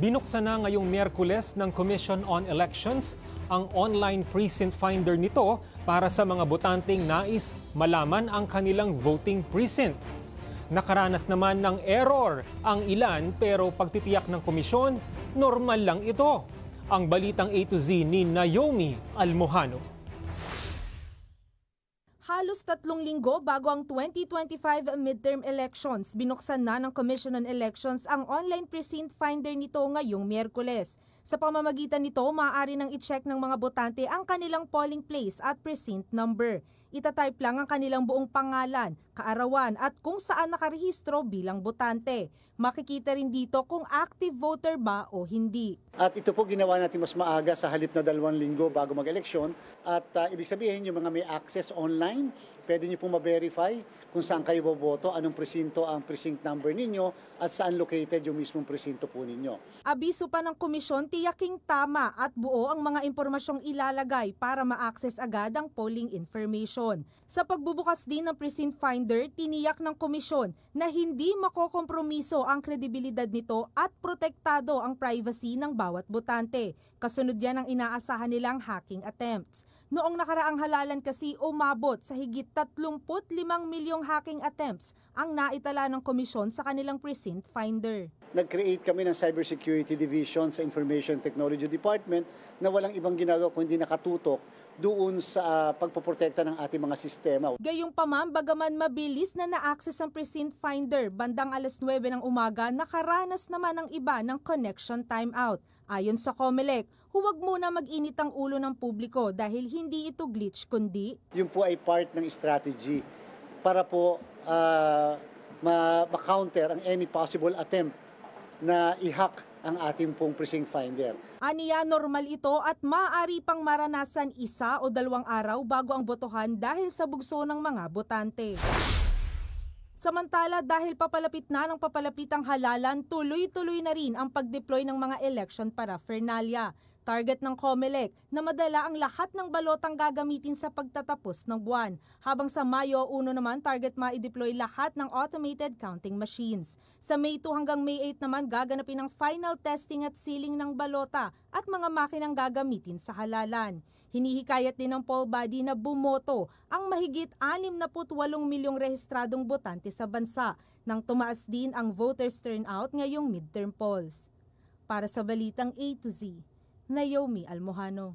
Binuksan na ngayong Miyerkules ng Commission on Elections ang online precinct finder nito para sa mga botanteng nais malaman ang kanilang voting precinct. Nakaranas naman ng error ang ilan pero pagtitiyak ng komisyon, normal lang ito. Ang balitang A to Z ni Naomi Almojano. Halos 3 linggo bago ang 2025 midterm elections, binuksan na ng Commission on Elections ang online precinct finder nito ngayong Miyerkules. Sa pamamagitan nito, maaari nang i-check ng mga botante ang kanilang polling place at precinct number. Itatype lang ang kanilang buong pangalan, kaarawan at kung saan nakarehistro bilang botante. Makikita rin dito kung active voter ba o hindi. At ito po ginawa natin mas maaga sa halip na 2 linggo bago mag-eleksyon. At ibig sabihin yung mga may access online, pwede nyo pong ma-verify kung saan kayo boboto, anong presinto ang precinct number ninyo at saan located yung mismong presinto po ninyo. Abiso pa ng komisyon, tiyaking tama at buo ang mga impormasyong ilalagay para ma-access agad ang polling information. Sa pagbubukas din ng precinct finder, tiniyak ng komisyon na hindi makokompromiso ang kredibilidad nito at protektado ang privacy ng bawat botante. Kasunod yan ang inaasahan nilang hacking attempts. Noong nakaraang halalan kasi umabot sa higit 35 milyong hacking attempts ang naitala ng komisyon sa kanilang precinct finder. Nag-create kami ng Cybersecurity Division sa Information Technology Department na walang ibang ginagawa kundi nakatutok doon sa pagpoprotekta ng ating mga sistema. Gayunpaman, bagaman mabilis na na-access ang precinct finder, bandang alas 9 ng umaga, nakaranas naman ang iba ng connection timeout. Ayon sa COMELEC, huwag muna mag-init ang ulo ng publiko dahil hindi ito glitch kundi yun po ay part ng strategy para po ma-counter ang any possible attempt na i-hack ang ating pong precinct finder. Aniya, normal ito at maaari pang maranasan 1 o 2 araw bago ang botohan dahil sa bugso ng mga botante. Samantala, dahil papalapit na ng papalapit ang halalan, tuloy-tuloy na rin ang pag-deploy ng mga election paraphernalia. Target ng COMELEC na madala ang lahat ng balotang gagamitin sa pagtatapos ng buwan. Habang sa Mayo 1 naman, target ma-deploy lahat ng automated counting machines. Sa May 2 hanggang May 8 naman, gaganapin ang final testing at sealing ng balota at mga makinang gagamitin sa halalan. Hinihikayat din ng poll body na bumoto ang mahigit 68 milyong rehistradong botante sa bansa nang tumaas din ang voters turnout ngayong midterm polls. Para sa Balitang A to Z, Naomi Almojano.